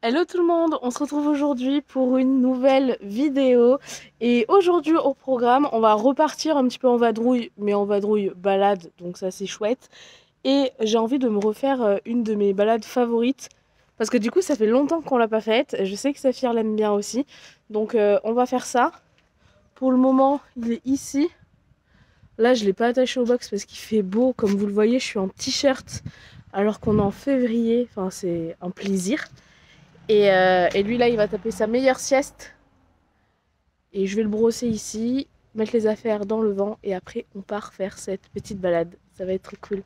Hello tout le monde, on se retrouve aujourd'hui pour une nouvelle vidéo et aujourd'hui au programme on va repartir un petit peu en vadrouille, mais en vadrouille balade, donc ça c'est chouette. Et j'ai envie de me refaire une de mes balades favorites parce que du coup ça fait longtemps qu'on l'a pas faite, je sais que Saphir l'aime bien aussi, donc on va faire ça. Pour le moment il est ici, là je l'ai pas attaché au box parce qu'il fait beau, comme vous le voyez je suis en t-shirt alors qu'on est en février, enfin c'est un plaisir. Et lui là il va taper sa meilleure sieste. Et je vais le brosser ici, mettre les affaires dans le vent et après on part faire cette petite balade. Ça va être cool.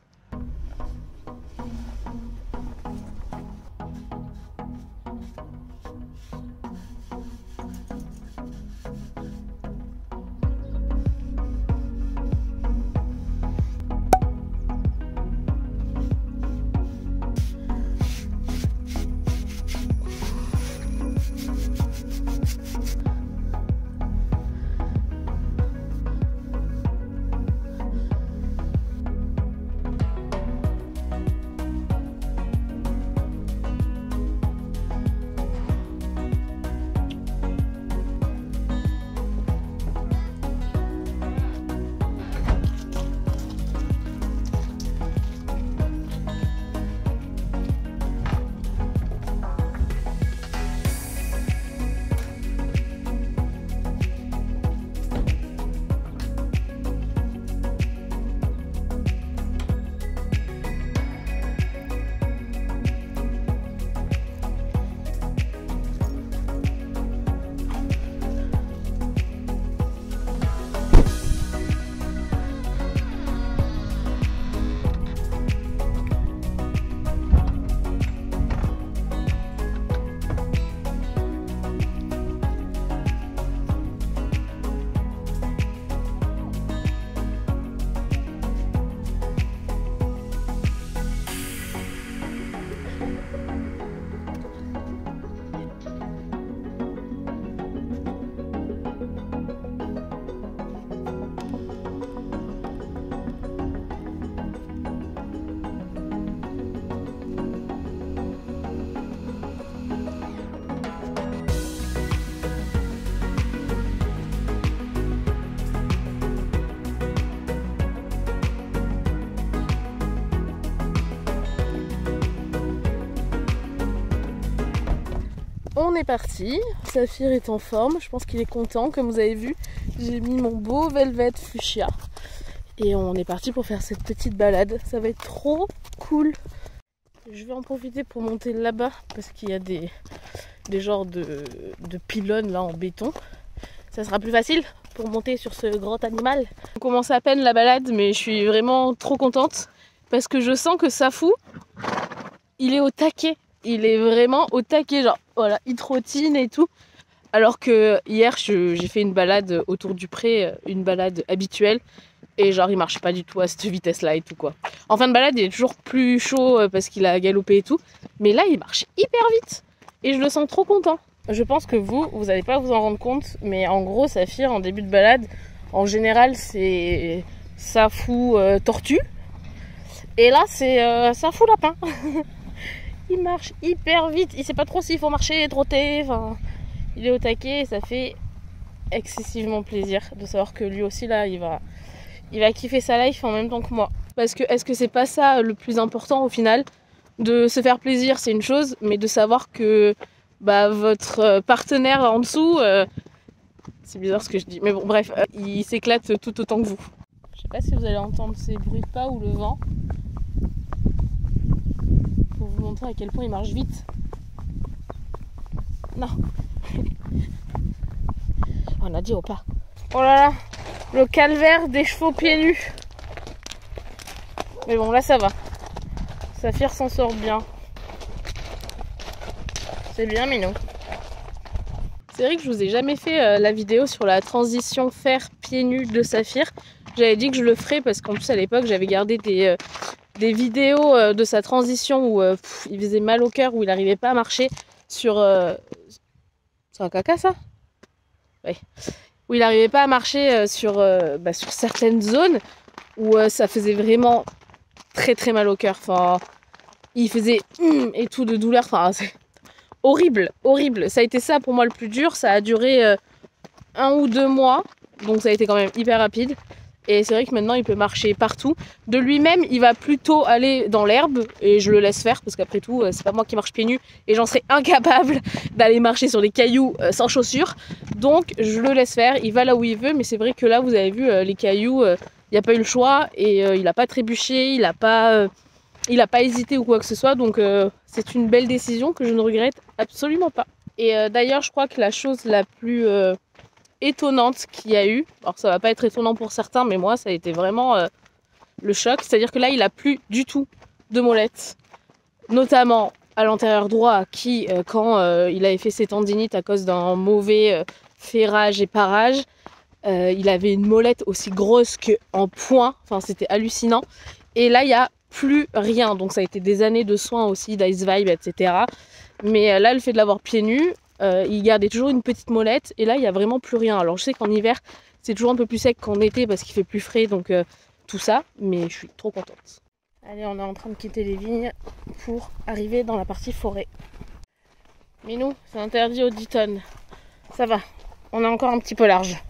On est parti, Saphir est en forme, je pense qu'il est content. Comme vous avez vu, j'ai mis mon beau velvet fuchsia. Et on est parti pour faire cette petite balade, ça va être trop cool. Je vais en profiter pour monter là-bas parce qu'il y a des genres de pylônes là en béton. Ça sera plus facile pour monter sur ce grand animal. On commence à peine la balade, mais je suis vraiment trop contente parce que je sens que Safou, il est au taquet. Il est vraiment au taquet, genre voilà, il trottine et tout. Alors que hier, j'ai fait une balade autour du pré, une balade habituelle. Et genre, il marche pas du tout à cette vitesse-là et tout quoi. En fin de balade, il est toujours plus chaud parce qu'il a galopé et tout. Mais là, il marche hyper vite. Et je le sens trop content. Je pense que vous allez pas vous en rendre compte. Mais en gros, Saphir, en début de balade, en général, c'est Safou tortue. Et là, c'est Safou lapin. Il marche hyper vite. Il sait pas trop s'il faut marcher, trotter. Enfin, il est au taquet et ça fait excessivement plaisir de savoir que lui aussi là, il va kiffer sa life en même temps que moi. Parce que est-ce que c'est pas ça le plus important au final? De se faire plaisir, c'est une chose, mais de savoir que bah, votre partenaire en dessous, c'est bizarre ce que je dis, mais bon bref, il s'éclate tout autant que vous. Je sais pas si vous allez entendre ces bruits de pas ou le vent. Pour vous montrer à quel point il marche vite. Non. On a dit au pas. Oh là là, le calvaire des chevaux pieds nus. Mais bon, là ça va. Saphir s'en sort bien. C'est bien mignon. C'est vrai que je vous ai jamais fait la vidéo sur la transition faire pieds nus de Saphir. J'avais dit que je le ferais parce qu'en plus à l'époque j'avais gardé des vidéos de sa transition où il faisait mal au cœur, où il n'arrivait pas à marcher sur... C'est un caca ça? Oui. Où il n'arrivait pas à marcher sur certaines zones où ça faisait vraiment très très mal au cœur. Enfin, il faisait et tout de douleur. Enfin, horrible, horrible. Ça a été ça pour moi le plus dur. Ça a duré 1 ou 2 mois. Donc ça a été quand même hyper rapide. Et c'est vrai que maintenant il peut marcher partout. De lui-même, il va plutôt aller dans l'herbe et je le laisse faire parce qu'après tout, c'est pas moi qui marche pieds nus et j'en serais incapable d'aller marcher sur des cailloux sans chaussures. Donc je le laisse faire, il va là où il veut. Mais c'est vrai que là, vous avez vu les cailloux, il n'y a pas eu le choix et il n'a pas trébuché, il n'a pas hésité ou quoi que ce soit. Donc c'est une belle décision que je ne regrette absolument pas. Et d'ailleurs, je crois que la chose la plus étonnante qu'il y a eu, alors ça va pas être étonnant pour certains, mais moi ça a été vraiment le choc, c'est-à-dire que là il a plus du tout de mollette, notamment à l'antérieur droit qui quand il avait fait ses tendinites à cause d'un mauvais ferrage et parage, il avait une mollette aussi grosse qu'en point, enfin c'était hallucinant, et là il y a plus rien, donc ça a été des années de soins aussi, d'ice vibe, etc. Mais là le fait de l'avoir pieds nus, il gardait toujours une petite mollette et là il n'y a vraiment plus rien. Alors je sais qu'en hiver c'est toujours un peu plus sec qu'en été parce qu'il fait plus frais, donc tout ça, mais je suis trop contente. Allez, on est en train de quitter les vignes pour arriver dans la partie forêt. Mais nous, c'est interdit aux 10 tonnes. Ça va, on est encore un petit peu large.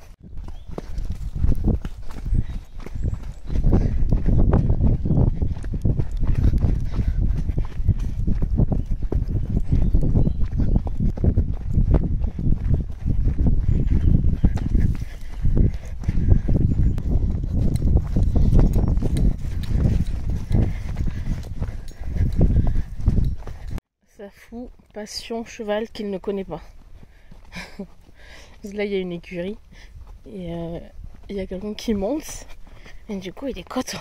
Ça fout passion cheval qu'il ne connaît pas. Là il y a une écurie et il y a quelqu'un qui monte et du coup il est content.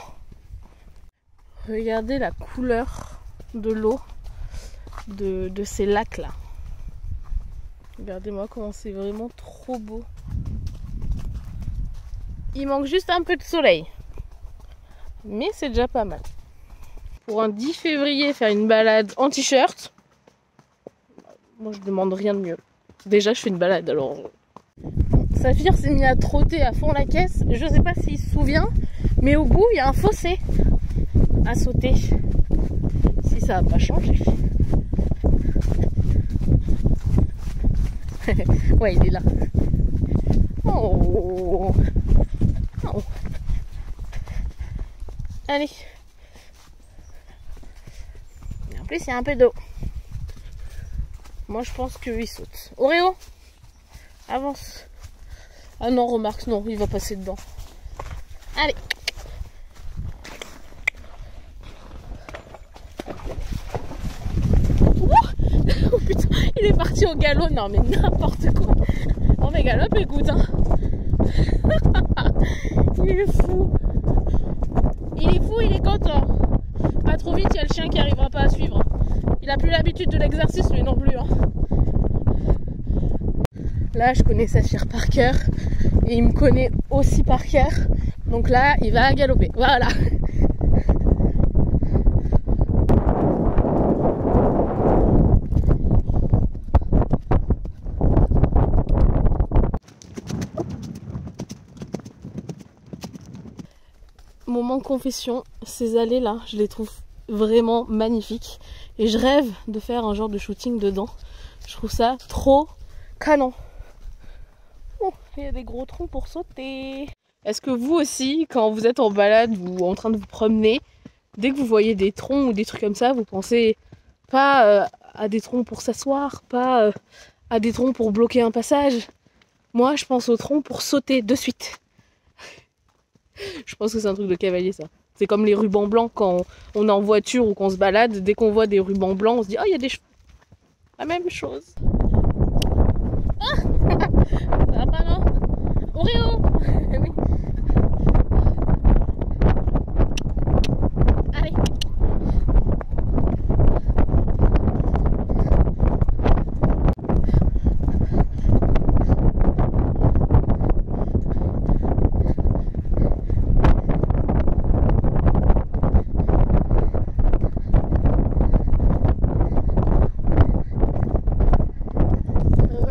Regardez la couleur de l'eau de ces lacs là. Regardez-moi comment c'est vraiment trop beau. Il manque juste un peu de soleil, mais c'est déjà pas mal. Pour un 10 février faire une balade en t-shirt, moi je demande rien de mieux. Déjà je fais une balade alors. Saphir s'est mis à trotter à fond la caisse. Je sais pas s'il se souvient, mais au bout il y a un fossé à sauter. Si ça n'a pas changé. Ouais, il est là. Oh. Oh. Allez. Et en plus il y a un peu d'eau. Moi je pense qu'il saute. Oreo, avance. Ah non, remarque, non, il va passer dedans. Allez. Oh putain, il est parti au galop. Non mais n'importe quoi. Oh mais galope, écoute hein. Il est fou. Il est fou, il est content. Pas trop vite, il y a le chien qui arrivera pas à suivre. Il a plus l'habitude de l'exercice lui non plus hein. Là je connais Saphir par cœur et il me connaît aussi par cœur. Donc là il va galoper. Voilà. Moment confession, ces allées là, je les trouve vraiment magnifiques et je rêve de faire un genre de shooting dedans. Je trouve ça trop canon. Oh, il y a des gros troncs pour sauter. Est-ce que vous aussi, quand vous êtes en balade ou en train de vous promener, dès que vous voyez des troncs ou des trucs comme ça, vous pensez pas à des troncs pour s'asseoir, pas à des troncs pour bloquer un passage? Moi, je pense aux troncs pour sauter de suite. Je pense que c'est un truc de cavalier ça. C'est comme les rubans blancs quand on est en voiture ou qu'on se balade. Dès qu'on voit des rubans blancs, on se dit oh il y a des chevaux. La même chose. Ah ça va pas non? Oreo. Oui. Allez.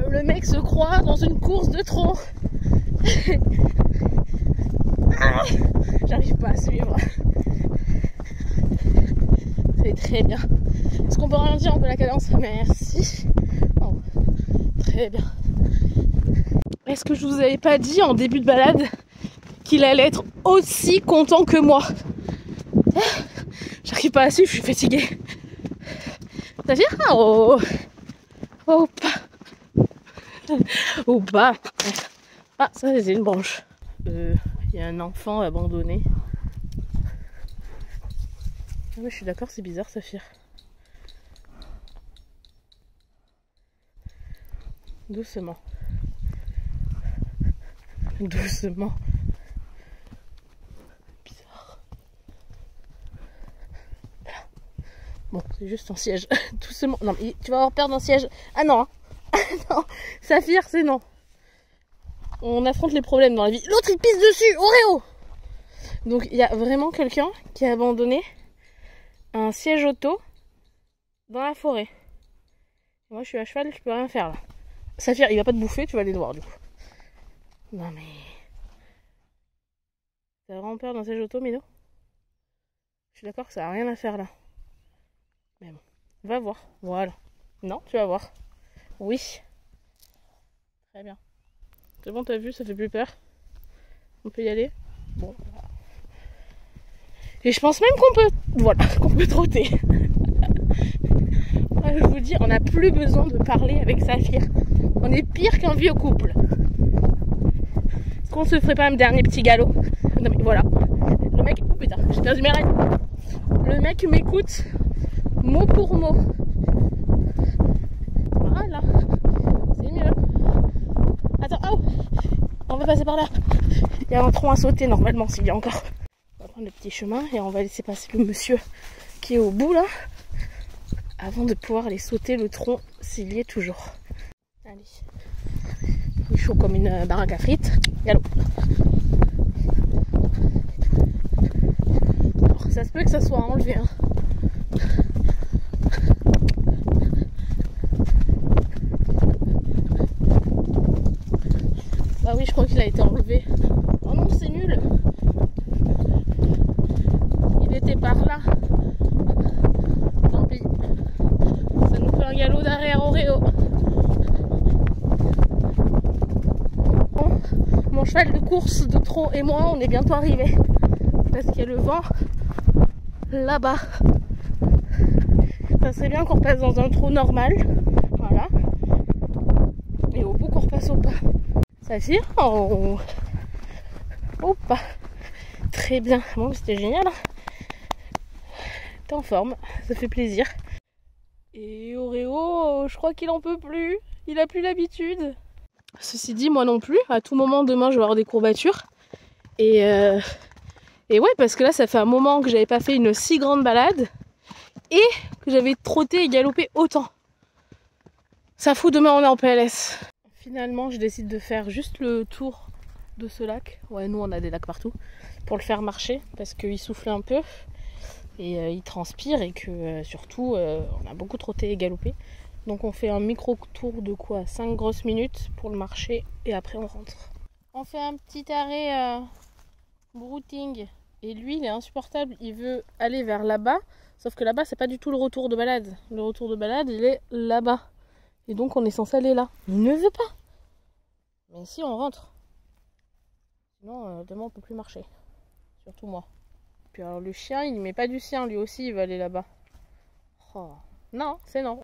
Le mec se croit dans une course de tronc. Ah, j'arrive pas à suivre. C'est très bien. Est-ce qu'on peut ralentir un peu la cadence? Merci. Très bien. Est-ce que je vous avais pas dit en début de balade qu'il allait être aussi content que moi? J'arrive pas à suivre, je suis fatiguée. Ça vient? Oh, oh, oh, bah. Ah, ça c'est une branche. Il y a un enfant abandonné. Ah ouais, je suis d'accord, c'est bizarre, Saphir. Doucement. Doucement. Bizarre. Voilà. Bon, c'est juste un siège. Doucement. Non, mais tu vas avoir peur d'un siège. Ah non, hein. Non, Saphir, c'est non. On affronte les problèmes dans la vie. L'autre, il pisse dessus. Oreo. Donc, il y a vraiment quelqu'un qui a abandonné un siège auto dans la forêt. Moi, je suis à cheval, je peux rien faire là. Saphir, il va pas te bouffer, tu vas aller le voir du coup. Non mais... T'as vraiment peur d'un siège auto, Mino? Je suis d'accord que ça a rien à faire là. Mais bon, va voir. Voilà. Non, tu vas voir. Oui. Très bien. C'est bon, t'as vu, ça fait plus peur. On peut y aller. Bon. Et je pense même qu'on peut... Voilà, qu'on peut trotter. Je vous dis, on n'a plus besoin de parler avec Saphir. On est pire qu'un vieux couple. Est-ce qu'on se ferait pas un dernier petit galop? Non mais voilà. Le mec... Oh putain, j'ai perdu mes rênes. Le mec m'écoute mot pour mot. Voilà. C'est mieux. Attends, oh, on va passer par là. Il y a un tronc à sauter normalement s'il y a encore. On va prendre le petit chemin et on va laisser passer le monsieur qui est au bout là. Avant de pouvoir aller sauter le tronc s'il y est toujours. Allez. Il est chaud comme une baraque à frites. Galop. Alors, ça se peut que ça soit enlevé. Hein. Bah oui, je crois qu'il a été enlevé. Oh non, c'est nul. Il était par là. Tant pis. Ça nous fait un galop d'arrière Oreo. Bon, mon cheval de course de trop et moi, on est bientôt arrivés. Parce qu'il y a le vent là-bas. Ça serait bien qu'on repasse dans un trou normal. Voilà. Et au bout qu'on repasse au pas. Saphir, oh. Oh pas. Très bien. Bon, c'était génial. T'es en forme, ça fait plaisir. Et Oreo, je crois qu'il en peut plus. Il a plus l'habitude. Ceci dit, moi non plus. À tout moment, demain, je vais avoir des courbatures. Et ouais, parce que là, ça fait un moment que j'avais pas fait une si grande balade. Et que j'avais trotté et galopé autant. Ça fout, demain on est en PLS. Finalement, je décide de faire juste le tour de ce lac. Ouais, nous on a des lacs partout. Pour le faire marcher, parce qu'il souffle un peu. Et il transpire et que surtout, on a beaucoup trotté et galopé. Donc on fait un micro tour de quoi? 5 grosses minutes pour le marcher et après on rentre. On fait un petit arrêt brouting. Et lui, il est insupportable. Il veut aller vers là-bas. Sauf que là-bas, c'est pas du tout le retour de balade. Le retour de balade, il est là-bas. Et donc, on est censé aller là. Il ne veut pas. Mais si, on rentre. Sinon, demain, on peut plus marcher. Surtout moi. Puis alors, le chien, il met pas du sien. Lui aussi, il va aller là-bas. Oh. Non, c'est non.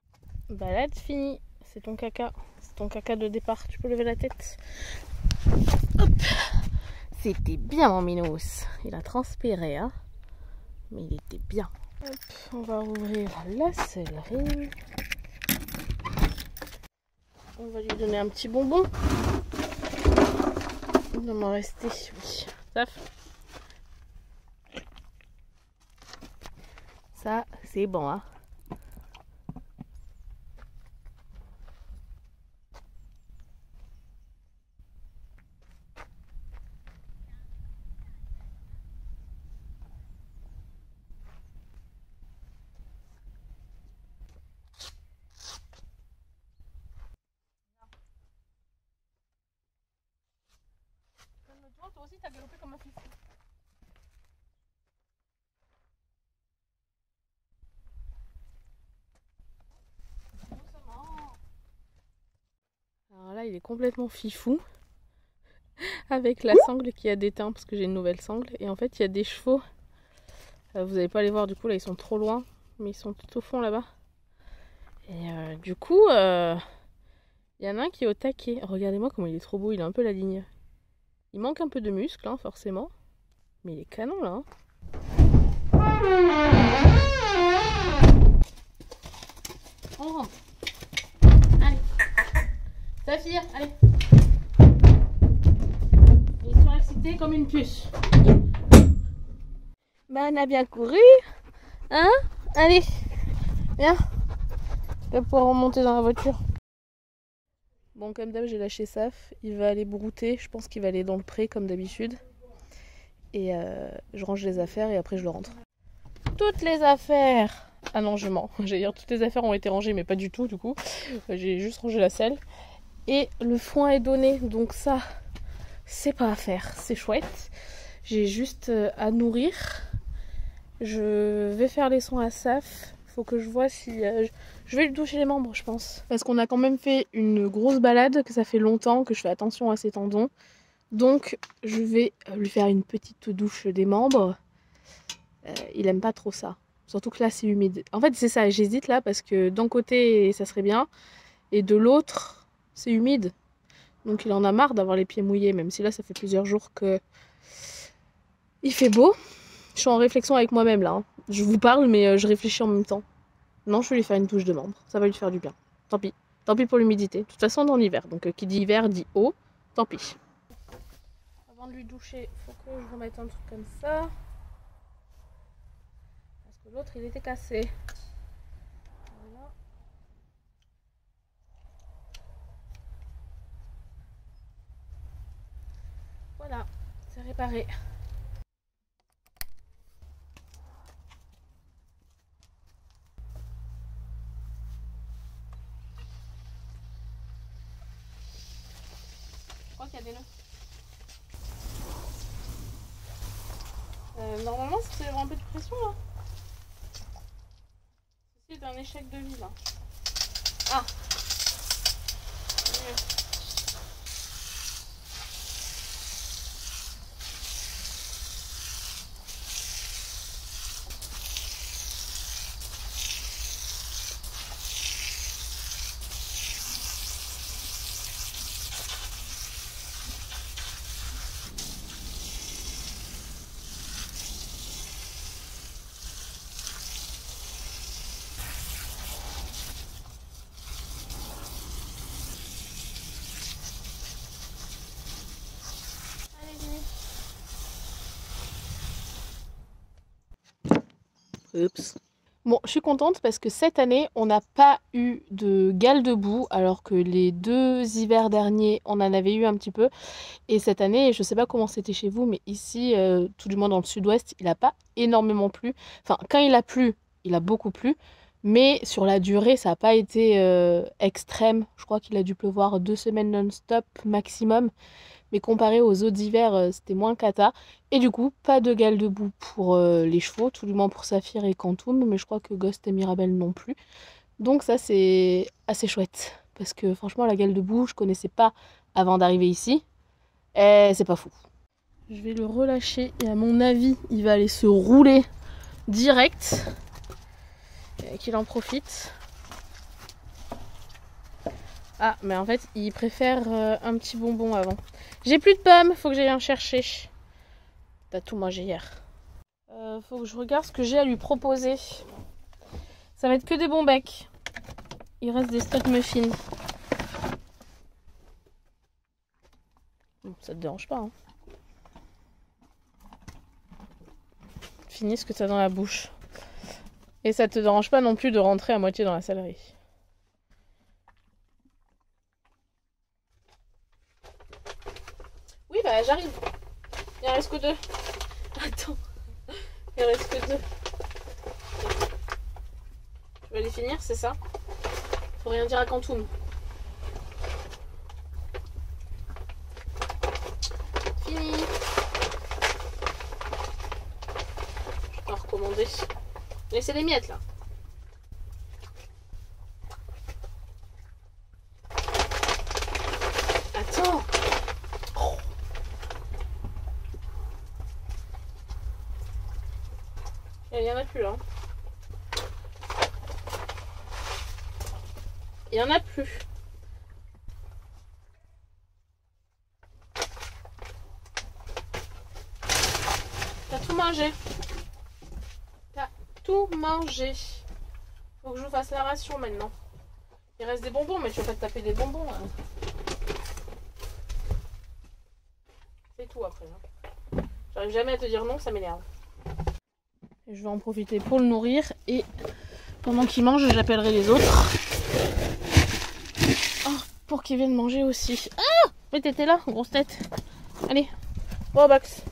Balade finie. C'est ton caca. C'est ton caca de départ. Tu peux lever la tête. Hop. C'était bien, mon minos. Il a transpiré, hein. Mais il était bien. Hop, on va ouvrir la sellerie. On va lui donner un petit bonbon. Il va m'en rester. Oui. Ça, c'est bon, hein. Toi aussi, t'as galopé comme un fifou. Doucement. est complètement fifou avec la sangle qui a déteint parce que j'ai une nouvelle sangle. Et en fait, il y a des chevaux. Vous n'allez pas les voir du coup, là ils sont trop loin, mais ils sont tout au fond là-bas. Et du coup, il y en a un qui est au taquet. Regardez-moi comment il est trop beau, il a un peu la ligne. Il manque un peu de muscle, hein, forcément. Mais il est canon là. Hein. On rentre. Allez. Saphir, allez. Ils sont excités comme une puce. Bah on a bien couru. Hein? Allez. Viens. Tu vas pouvoir remonter dans la voiture. Bon, comme d'hab, j'ai lâché Saf. Il va aller brouter. Je pense qu'il va aller dans le pré comme d'habitude. Et je range les affaires et après je le rentre. Toutes les affaires. Ah non, je mens. J'allais dire toutes les affaires ont été rangées, mais pas du tout du coup. J'ai juste rangé la selle. Et le foin est donné, donc ça, c'est pas à faire. C'est chouette. J'ai juste à nourrir. Je vais faire les soins à Saf. Faut que je vois si... je vais lui toucher les membres, je pense. Parce qu'on a quand même fait une grosse balade, que ça fait longtemps que je fais attention à ses tendons. Donc, je vais lui faire une petite douche des membres. Il aime pas trop ça. Surtout que là, c'est humide. En fait, c'est ça, j'hésite là, parce que d'un côté, ça serait bien. Et de l'autre, c'est humide. Donc, il en a marre d'avoir les pieds mouillés, même si là, ça fait plusieurs jours que il fait beau. Je suis en réflexion avec moi-même là. Hein. Je vous parle, mais je réfléchis en même temps. Non, je vais lui faire une douche de membres. Ça va lui faire du bien. Tant pis. Tant pis pour l'humidité. De toute façon, on est en hiver. Donc, qui dit hiver dit eau. Tant pis. Avant de lui doucher, il faut que je remette un truc comme ça. Parce que l'autre, il était cassé. Voilà. Voilà. C'est réparé. Je crois qu'il y a des nœuds. Normalement, c'est un peu de pression là. C'est un échec de vie là. Ah, c'est mieux. Oups. Bon, je suis contente parce que cette année, on n'a pas eu de gale de boue, alors que les 2 hivers derniers, on en avait eu un petit peu. Et cette année, je sais pas comment c'était chez vous, mais ici, tout du moins dans le sud-ouest, il n'a pas énormément plu. Enfin, quand il a plu, il a beaucoup plu. Mais sur la durée, ça n'a pas été extrême. Je crois qu'il a dû pleuvoir 2 semaines non-stop maximum. Mais comparé aux autres hivers, c'était moins cata. Et du coup, pas de gale de boue pour les chevaux, tout du moins pour Saphir et Quantum, mais je crois que Ghost et Mirabelle non plus. Donc ça, c'est assez chouette. Parce que franchement, la gale de boue, je connaissais pas avant d'arriver ici. Et c'est pas fou. Je vais le relâcher et à mon avis, il va aller se rouler direct. Qu'il en profite. Ah, mais en fait, il préfère un petit bonbon avant. J'ai plus de pommes, faut que j'aille en chercher. T'as tout mangé hier. Faut que je regarde ce que j'ai à lui proposer. Ça va être que des bons becs. Il reste des stock muffins. Ça te dérange pas, hein. Finis ce que t'as dans la bouche. Et ça te dérange pas non plus de rentrer à moitié dans la salerie. Oui, bah j'arrive. Il en reste que 2. Attends. Il en reste que 2. Tu vas les finir, c'est ça? Faut rien dire à Quantum. Fini. Je peux en recommander. Laissez les miettes là. en a plus là. Il y en a plus. T'as tout mangé. T'as tout mangé. Faut que je vous fasse la ration maintenant. Il reste des bonbons, mais tu vas pas te taper des bonbons. Hein. C'est tout après. Hein. J'arrive jamais à te dire non, ça m'énerve. Je vais en profiter pour le nourrir et pendant qu'il mange, j'appellerai les autres. Oh, pour qu'ils viennent manger aussi. Ah! Mais t'étais là, grosse tête. Allez, Robux.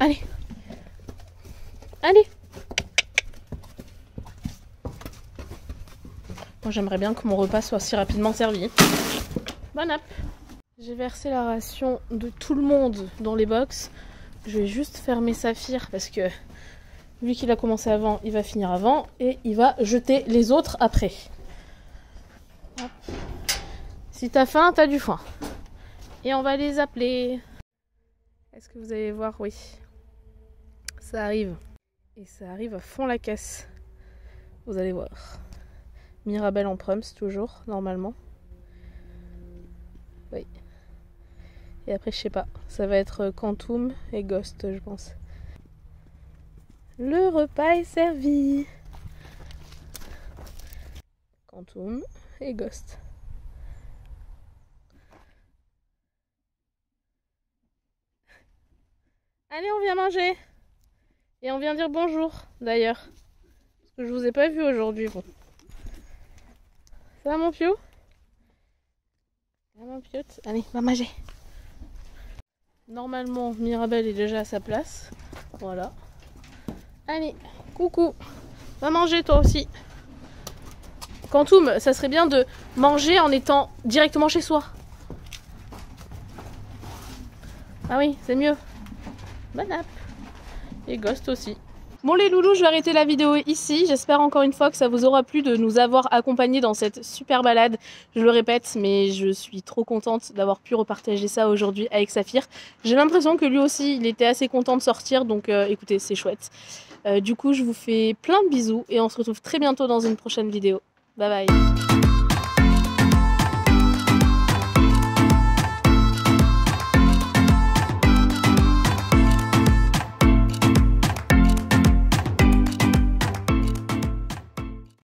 Allez. Allez. Moi j'aimerais bien que mon repas soit si rapidement servi. Bon app. J'ai versé la ration de tout le monde dans les box. Je vais juste fermer Saphir parce que vu qu'il a commencé avant, il va finir avant et il va jeter les autres après. Hop. Si t'as faim, t'as du foin. Et on va les appeler. Est-ce que vous allez voir? Oui. Ça arrive. Et ça arrive à fond la caisse. Vous allez voir. Mirabelle en prums toujours, normalement. Oui. Et après, je sais pas. Ça va être Quantum et Ghost, je pense. Le repas est servi. Quantum et Ghost. Allez, on vient manger. Et on vient dire bonjour, d'ailleurs. Parce que je vous ai pas vu aujourd'hui, bon. Ça va, mon piou? Ça va, mon piote? Allez, va manger. Normalement, Mirabelle est déjà à sa place. Voilà. Allez, coucou. Va manger, toi aussi. Quantum, ça serait bien de manger en étant directement chez soi. Ah oui, c'est mieux. Bon app. Et Ghost aussi. Bon les loulous, je vais arrêter la vidéo ici. J'espère encore une fois que ça vous aura plu de nous avoir accompagnés dans cette super balade. Je le répète, mais je suis trop contente d'avoir pu repartager ça aujourd'hui avec Saphir. J'ai l'impression que lui aussi, il était assez content de sortir, donc écoutez, c'est chouette. Du coup, je vous fais plein de bisous et on se retrouve très bientôt dans une prochaine vidéo. Bye bye.